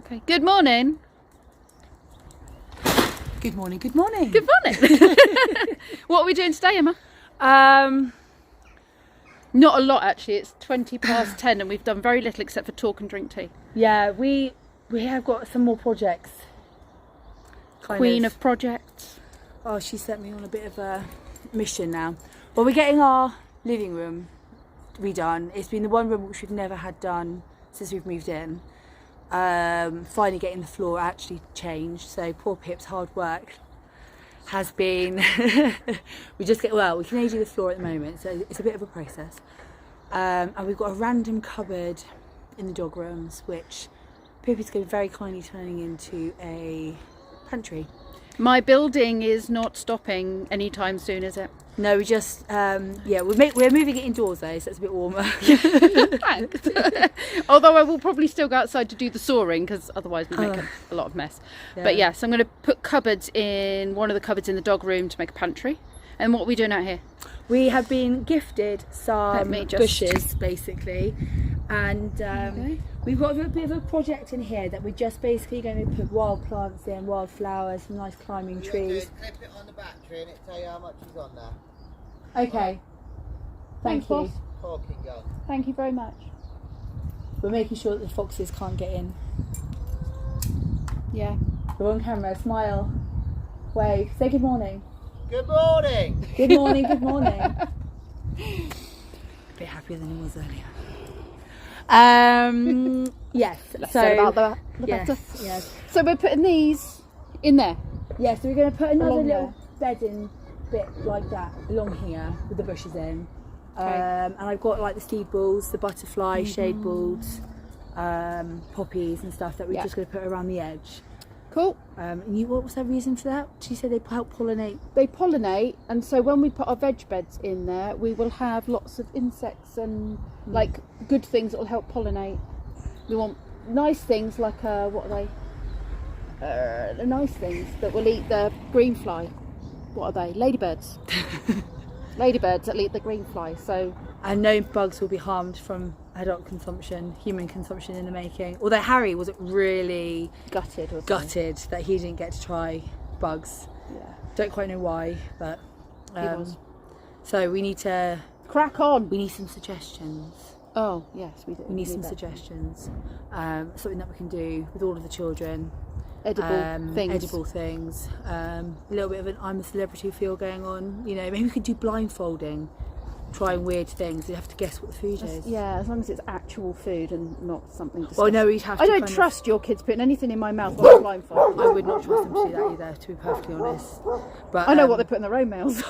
Okay. Good morning. Good morning. Good morning. Good morning. What are we doing today, Emma? Not a lot actually. It's 10:20 and we've done very little except for talk and drink tea. Yeah, we have got some more projects. Queen of projects. Oh, she sent me on a bit of a mission now. Well, we're getting our living room redone. It's been the one room which we've never had done since we've moved in. Finally getting the floor actually changed. So poor Pip's hard work has been we can only do the floor at the moment, so it's a bit of a process. And we've got a random cupboard in the dog rooms which Pip is going very kindly turning into a pantry. My building is not stopping anytime soon, is it? No, we just we're moving it indoors though, so it's a bit warmer. Thanks. Although I will probably still go outside to do the sawing because otherwise we make a lot of mess. Yeah. But yes, I'm going to put cupboards in one of the cupboards in the dog room to make a pantry. And what are we doing out here? We have been gifted some bushes basically, and we've got a bit of a project in here that we're just basically going to put wild plants in, wild flowers, some nice climbing trees. Clip it on the battery and it tell you how much is on there. Okay. Thank you. Talking gun. Thank you very much. We're making sure that the foxes can't get in. Yeah. We're on camera. Smile. Wave. Say good morning. Good morning. Good morning. Good morning. A bit happier than he was earlier. Yes. Less said about the better. Yes. So we're putting these in there. Yeah. So we're going to put another Along little bedding bit like that along here with the bushes in. Okay. And I've got like the seed balls, the butterfly shade balls, poppies and stuff that we're just going to put around the edge. Cool. And what was their reason for that? She said they help pollinate. They pollinate, and so when we put our veg beds in there, we will have lots of insects and like good things that will help pollinate. We want nice things like what are they? The nice things that will eat the green fly. What are they? Ladybirds. Ladybirds that eat the green fly. So. And no bugs will be harmed from adult consumption, human consumption in the making. Although Harry wasn't really gutted that he didn't get to try bugs. Yeah. Don't quite know why, but he was. So we need to crack on. We need some suggestions. Oh yes, we do. We need some suggestions. Something that we can do with all of the children. Edible things. A little bit of an I'm a celebrity feel going on. You know, maybe we could do blindfolding. Trying weird things, you have to guess what the food is. Yeah, as long as it's actual food and not something disgusting. Well, no, we'd have to. I don't trust your kids putting anything in my mouth while I'm blindfolded. I would not trust them to do that either, to be perfectly honest. But I know what they put in their own mouths.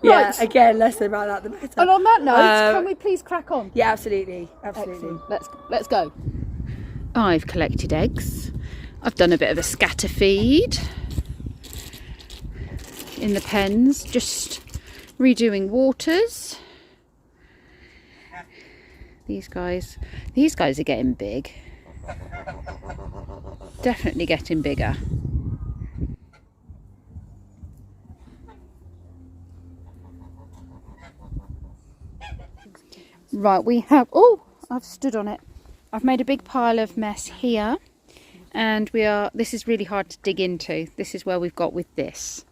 Yeah, right. Again, less about that the better. And on that note, can we please crack on? Yeah, absolutely. Excellent. Let's go. I've collected eggs. I've done a bit of a scatter feed in the pens, just redoing waters. These guys are getting big. Definitely getting bigger. Right, we have, I've stood on it. I've made a big pile of mess here, and this is really hard to dig into. This is where we've got with this.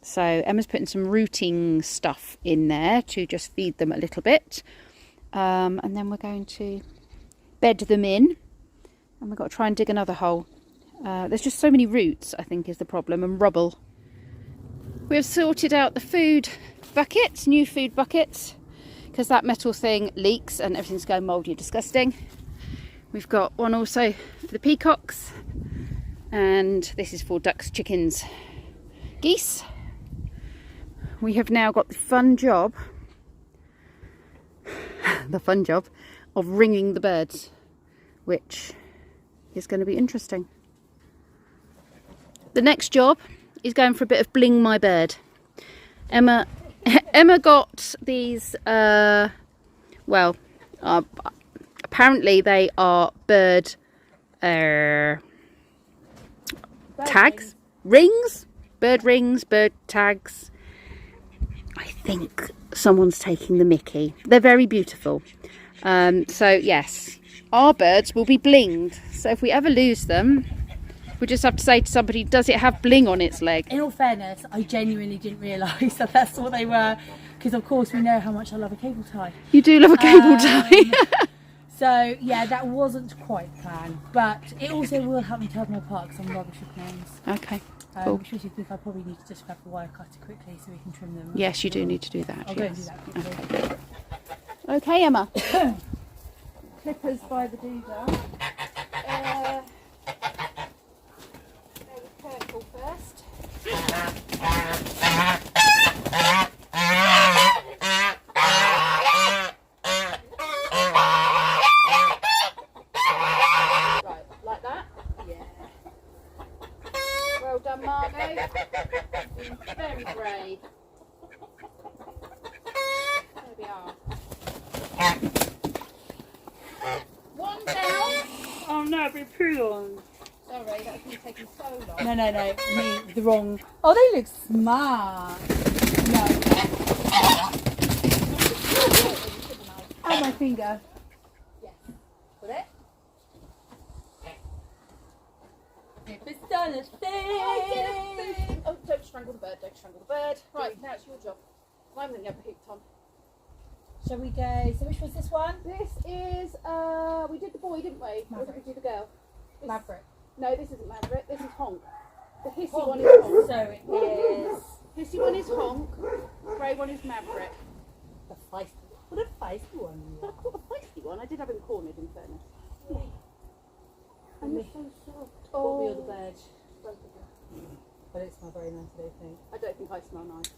So Emma's putting some rooting stuff in there to just feed them a little bit. And then we're going to bed them in. And we've got to try and dig another hole. There's just so many roots, I think, is the problem, and rubble. We have sorted out the food buckets, new food buckets, because that metal thing leaks and everything's going mouldy and disgusting. We've got one also for the peacocks. And this is for ducks, chickens, geese. We have now got the fun job of ringing the birds, which is going to be interesting. The next job is going for a bit of bling my bird. Emma got these, apparently they are bird tags, rings, bird rings, bird tags. I think someone's taking the mickey. They're very beautiful. So yes, our birds will be blinged. So if we ever lose them, we just have to say to somebody, does it have bling on its leg? In all fairness, I genuinely didn't realise that that's what they were, because of course we know how much I love a cable tie. You do love a cable tie. So yeah, that wasn't quite the plan, but it also will help me tell them apart because I'm rubbish with names. Okay, cool. Which makes you think I probably need to just grab the wire cutter quickly so we can trim them. Yes, you do need to do that. I'll go and do that quickly. Okay. Okay, Emma. Clippers by the doodah. Purple first. Right, like that? Yeah. Well done, Margot. Very brave. There we are. One down. Oh no, it'd be too long. Sorry, that's been taking so long. No, me, the wrong. Oh, they look smart. No. Oh, my finger. Yes. Got it? It's done a thing. Oh, don't strangle the bird, don't strangle the bird. Right, now it's your job. I'm going to get the hooked on. Shall we go? So which was this one? This is, we did the boy, didn't we? Or did we do the girl? This, Maverick. No, this isn't Maverick, this is Honk. The hissy Honk. one is Honk. So it is. Hissy one is Honk, grey one is Maverick. The feisty. What a feisty one. But I caught the feisty one, I did have him cornered in fairness. Yeah. And you're so soft. Got me on the bed. Both of them. I don't smell very nice, I don't think. I don't think I smell nice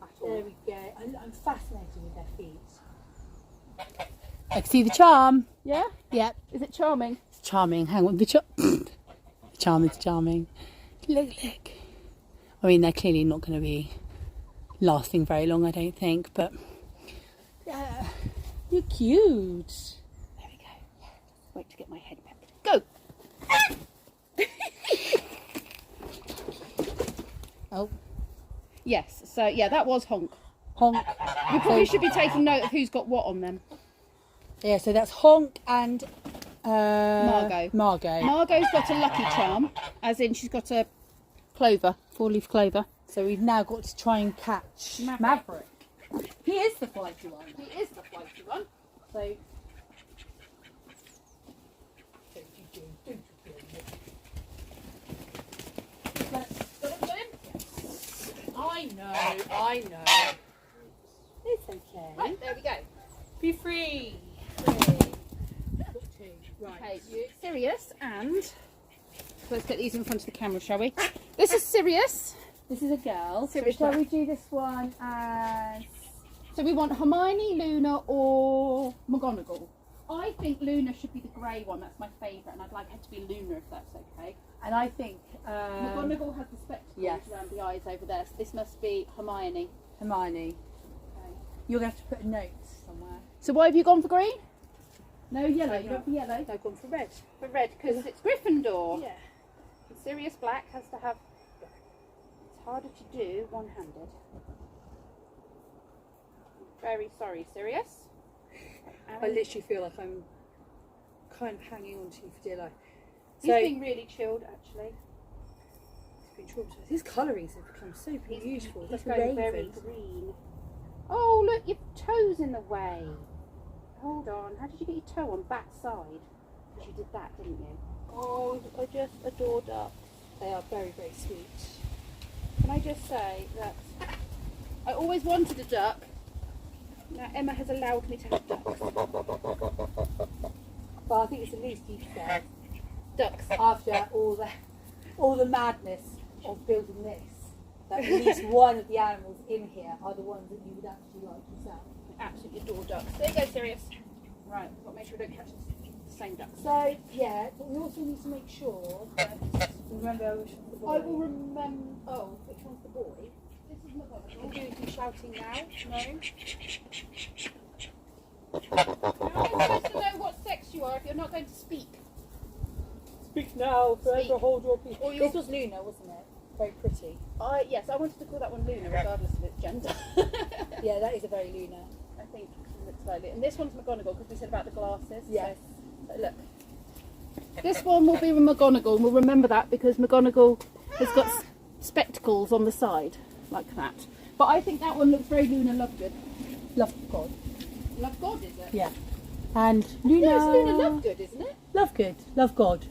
at all. There we go. I'm fascinated with their feet. I can see the charm. Yeah? Yep. Is it charming? It's charming. Hang on. The charm is charming. Look. I mean, they're clearly not going to be lasting very long, I don't think, but you're cute. There we go. Wait to get my head back. Go! Oh. Yes, so yeah, that was Honk. Honk. We probably should be taking note of who's got what on them. Yeah, so that's Honk and Margot. Margot's got a lucky charm, as in she's got a clover, 4-leaf clover. So we've now got to try and catch Maverick. He is the flighty one. He is the flighty one. So I know. It's okay. right, there we go. Be free. Right. Okay, you Sirius and let's get these in front of the camera, shall we? This is Sirius. This is a girl. Sirius So shall Black. we do this one as... So we want Hermione, Luna or McGonagall. I think Luna should be the grey one, that's my favourite, and I'd like her to be Luna if that's okay. And I think... McGonagall has the spectacles around the eyes over there, so this must be Hermione. Hermione. Okay. You're going to have to put a note somewhere. So why have you gone for green? No, yellow. You went for yellow? I've gone for red. For red, because it's Gryffindor. Yeah. And Sirius Black has to have... It's harder to do one-handed. Very sorry, Sirius. I literally feel like I'm kind of hanging on to you for dear life. He's been really chilled, actually. He's been traumatised. His colourings have become so beautiful. He's Like a going very raven. green. Oh, look, your toe's in the way. Hold on, how did you get your toe on back side? Because you did that, didn't you? Oh, I just adore ducks. They are very, very sweet. Can I just say that I always wanted a duck. Now Emma has allowed me to have ducks. But I think it's the least you said Ducks. after all the madness of building this. That at least one of the animals in here are the ones that you would actually like yourself. Absolutely adore ducks. There you go, Sirius. Right, we've got to make sure we don't catch the same ducks. So, yeah, but we also need to make sure that, remember which one's the boy. I will remember. Oh, which one's the boy? This is my brother. We'll do some shouting now. No? How am I supposed to know what sex you are if you're not going to speak? Speak now, forever Speak. hold your peace. Or This was Luna, wasn't it? Very pretty. Yes, I wanted to call that one Luna, regardless of its gender. Yeah, that is a very Luna. I think it looks like it. And this one's McGonagall because we said about the glasses. Yes. So look, This one will be with McGonagall, and we'll remember that because McGonagall has got spectacles on the side, like that. But I think that one looks very Luna Lovegood. Love God. Love God, is it? Yeah. And Luna. No, it's Luna Lovegood, isn't it? Love good. Love God.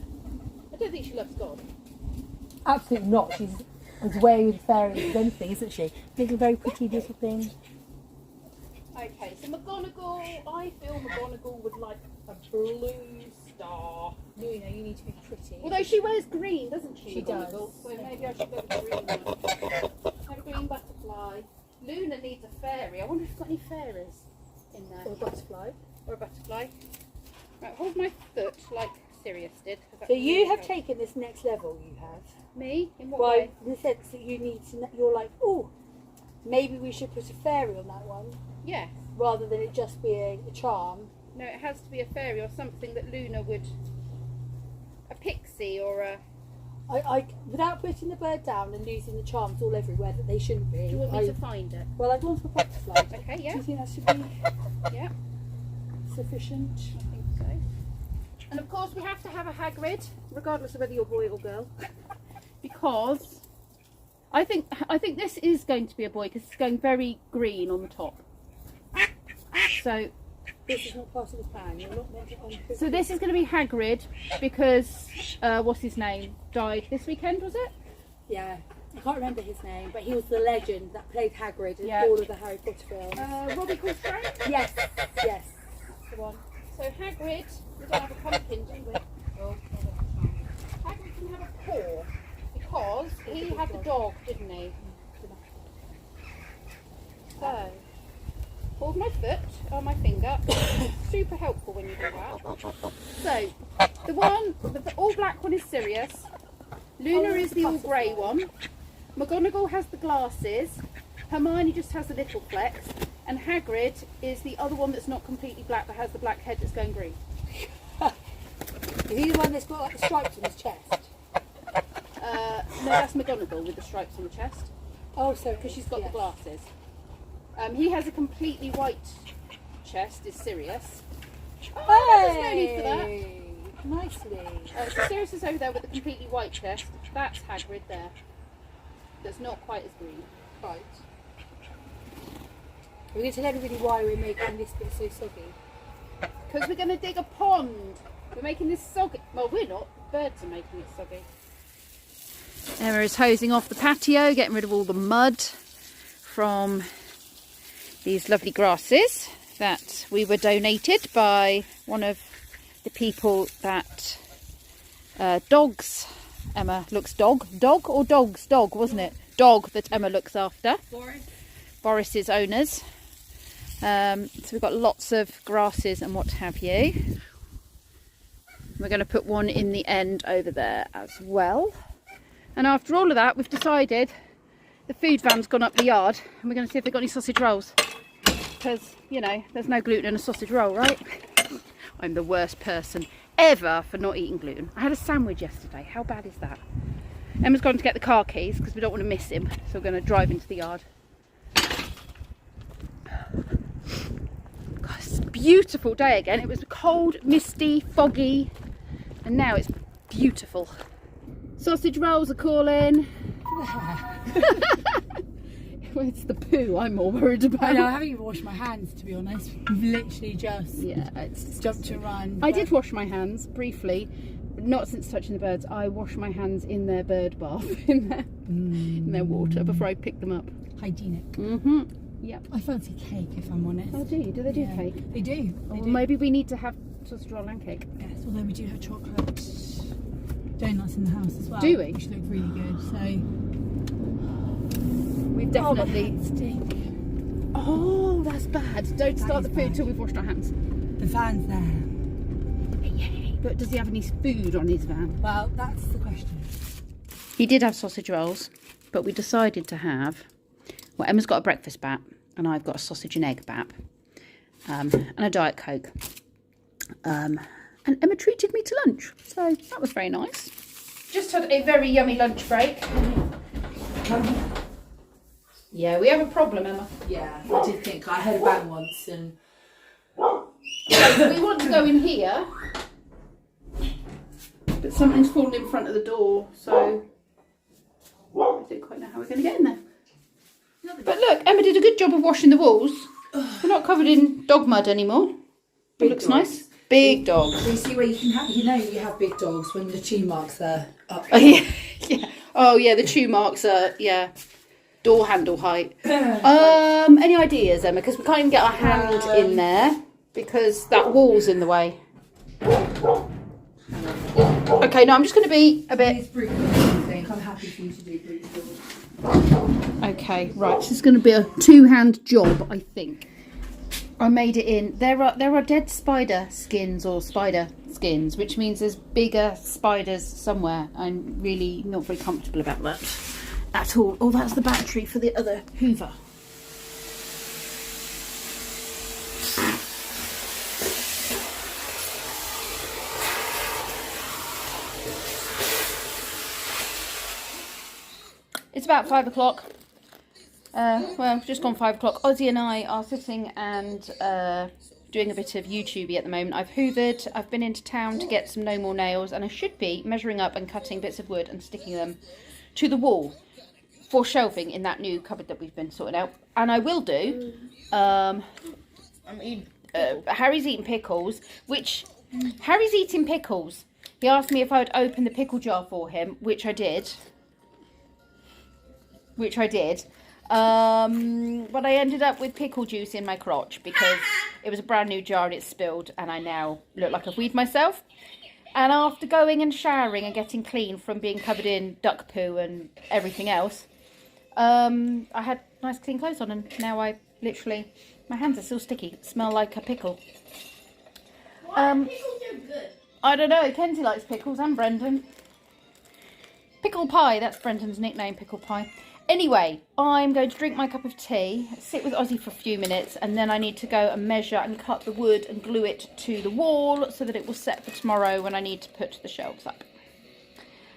I don't think she loves God. Absolutely not. She's as way fairy as anything, isn't she? Little very pretty little thing. Okay, so McGonagall, I feel McGonagall would like a blue star. Luna, you need to be pretty. Although she wears green, doesn't she? She does. So maybe I should go with the green one. Have a green butterfly. Luna needs a fairy. I wonder if we've got any fairies in there. Or a butterfly. Or a butterfly. Right, hold my foot like Sirius did. So you have taken this next level, you have. Me? In what Well, way? in the sense that you need to, you're like, oh, maybe we should put a fairy on that one, Yes. rather than it just being a charm. No, it has to be a fairy or something that Luna would... A pixie or a... Without putting the bird down and losing the charms all everywhere that they shouldn't be. Do you want me to find it? Well, I'd want a butterfly. Okay, Do yeah. you think that should be Yeah, sufficient? I think so. And of course we have to have a Hagrid, regardless of whether you're boy or girl. Because I think this is going to be a boy because it's going very green on the top. So This is not part of the plan. You're not meant to so this is going to be Hagrid because what's his name died this weekend, was it? Yeah, I can't remember his name, but he was the legend that played Hagrid in Yeah. all of the Harry Potter films. Robbie Coltrane. Yes, yes. That's the one. So Hagrid, we don't have a pumpkin, do we? Oh, Hagrid can have a paw because he had the dog, didn't he? So, hold my foot on my finger. Super helpful when you do that. So, the one, the all black one is Sirius. Luna is the all grey one. McGonagall has the glasses. Hermione just has the little flecks. And Hagrid is the other one that's not completely black but has the black head that's going green. Is he the one that's got like the stripes on his chest? No, that's McGonagall with the stripes on the chest. Oh, so Because she's got the glasses. He has a completely white chest, is Sirius. Oh, there's no need for that. Nicely. So Sirius is over there with the completely white chest. That's Hagrid there. That's not quite as green. Right. We're going to tell everybody why we're making this bit so soggy. Because we're going to dig a pond. We're making this soggy. Well, we're not. Birds are making it soggy. Emma is hosing off the patio, getting rid of all the mud from these lovely grasses that we were donated by one of the people that dogs. Emma looks dog or dogs? Dog, wasn't it? Dog that Emma looks after. Boris's owners. So we've got lots of grasses and what have you. We're going to put one in the end over there as well. And after all of that, we've decided the food van's gone up the yard and we're going to see if they've got any sausage rolls. Because, you know, there's no gluten in a sausage roll, right? I'm the worst person ever for not eating gluten. I had a sandwich yesterday. How bad is that? Emma's gone to get the car keys because we don't want to miss him. So we're going to drive into the yard. God, it's a beautiful day again. It was cold, misty, foggy, and now it's beautiful. Sausage rolls are calling. It's the poo I'm more worried about. I know, I haven't even washed my hands, to be honest. We've literally just it's jumped to run. I did wash my hands briefly, but not since touching the birds. I washed my hands in their bird bath, in their water before I picked them up. Hygienic. Yep. I fancy cake, if I'm honest. Oh, do you? Do they do cake? They do. Well, maybe we need to have sausage roll and cake. Yes, although we do have chocolate donuts in the house as well. Do we? Which look really good. So We've definitely. Stink. Oh, that's bad. Don't start the food till we've washed our hands. The van's there. Yay. But does he have any food on his van? Well, that's the question. He did have sausage rolls, but we decided to have. Well, Emma's got a breakfast bat, and I've got a sausage and egg bat, and a Diet Coke. And Emma treated me to lunch, so that was very nice. Just had a very yummy lunch break. Yeah, we have a problem, Emma. Yeah, I did think. I heard a bang once and... So we want to go in here. but something's fallen in front of the door, so I don't quite know how we're going to get in there. But look, Emma did a good job of washing the walls. We're not covered in dog mud anymore. It looks nice. Big dogs. You see where you can have, you have big dogs when the chew marks are up. Oh yeah, yeah. Oh yeah, the chew marks are door handle height. Any ideas, Emma? Because we can't even get our hand in there because that wall's in the way. Okay, no, I'm just going to be a bit. I'm happy for you to do brute doors. Okay, right. This is going to be a two-hand job, I think. I made it in. There are dead spider skins or spider skins, which means there's bigger spiders somewhere. I'm really not very comfortable about that at all. Oh, that's the battery for the other Hoover. It's about 5 o'clock. Well, just gone 5 o'clock. Ozzy and I are sitting and doing a bit of YouTubey at the moment. I've hoovered, I've been into town to get some no more nails, and I should be measuring up and cutting bits of wood and sticking them to the wall for shelving in that new cupboard that we've been sorting out. And I will do. Harry's eating pickles, which Harry's eating pickles. He asked me if I would open the pickle jar for him, which I did. But I ended up with pickle juice in my crotch because it was a brand new jar and it spilled, and I now look like I've weed myself. And after going and showering and getting clean from being covered in duck poo and everything else, I had nice clean clothes on, and now my hands are still sticky, smell like a pickle. Why are pickles so good? I don't know, Kenzie likes pickles and Brendan. Pickle Pie, that's Brendan's nickname, Pickle Pie. Anyway, I'm going to drink my cup of tea, sit with Ozzy for a few minutes, and then I need to go and measure and cut the wood and glue it to the wall so that it will set for tomorrow when I need to put the shelves up.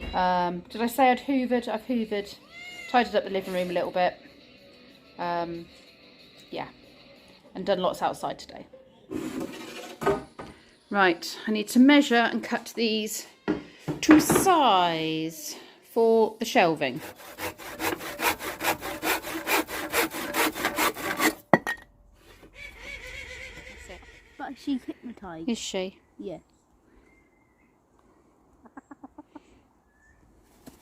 Did I say I'd hoovered? I've hoovered, tidied up the living room a little bit. Yeah, and done lots outside today. Right, I need to measure and cut these to size for the shelving. But she's hypnotised. Is she? Yeah.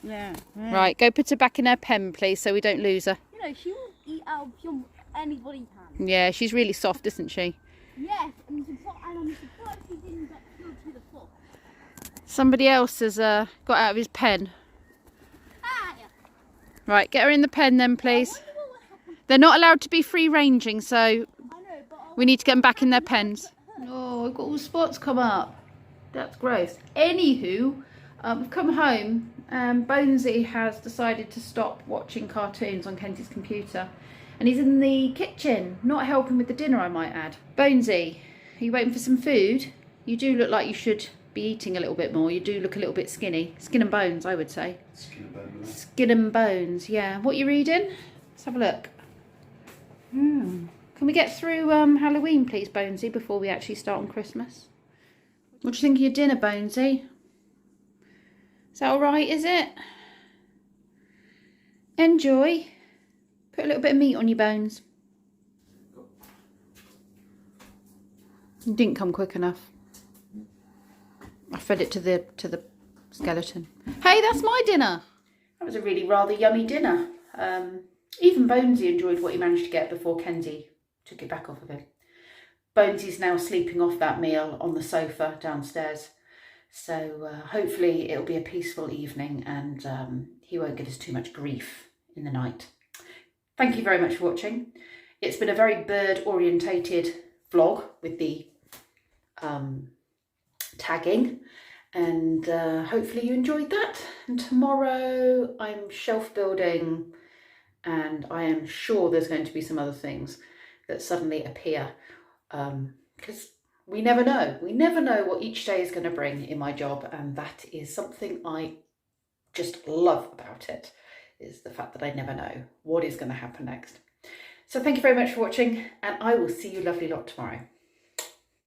Yeah. Right, go put her back in her pen, please, so we don't lose her. You know, she will eat out of anybody's hand. Yeah, she's really soft, isn't she? Yes, and I'm surprised she didn't get through to the foot. Somebody else has got out of his pen. Ah, yeah. Right, get her in the pen then, please. I wonder what would happen. They're not allowed to be free-ranging, so I know, but we need to get them back in their pens. Oh, I've got all the spots come up. That's gross. Anywho, we've come home and Bonesy has decided to stop watching cartoons on Kenzie's computer. And he's in the kitchen, not helping with the dinner, I might add. Bonesy, are you waiting for some food? You do look like you should be eating a little bit more. You do look a little bit skinny. Skin and bones, I would say. Skin and bones. Skin and bones, yeah. What are you reading? Let's have a look. Can we get through Halloween, please, Bonesy, before we actually start on Christmas? What do you think of your dinner, Bonesy? Is that all right, is it? Enjoy. Put a little bit of meat on your bones. You didn't come quick enough. I fed it to the skeleton. Hey, that's my dinner. That was a really rather yummy dinner. Even Bonesy enjoyed what he managed to get before Kenzie took it back off of him. Bonesy's now sleeping off that meal on the sofa downstairs. So hopefully it'll be a peaceful evening and he won't give us too much grief in the night. Thank you very much for watching. It's been a very bird-orientated vlog with the tagging, and hopefully you enjoyed that. And tomorrow I'm shelf building, and I am sure there's going to be some other things that suddenly appear, because we never know. We never know what each day is going to bring in my job, and that is something I just love about it, is the fact that I never know what is going to happen next. So thank you very much for watching, and I will see you lovely lot tomorrow.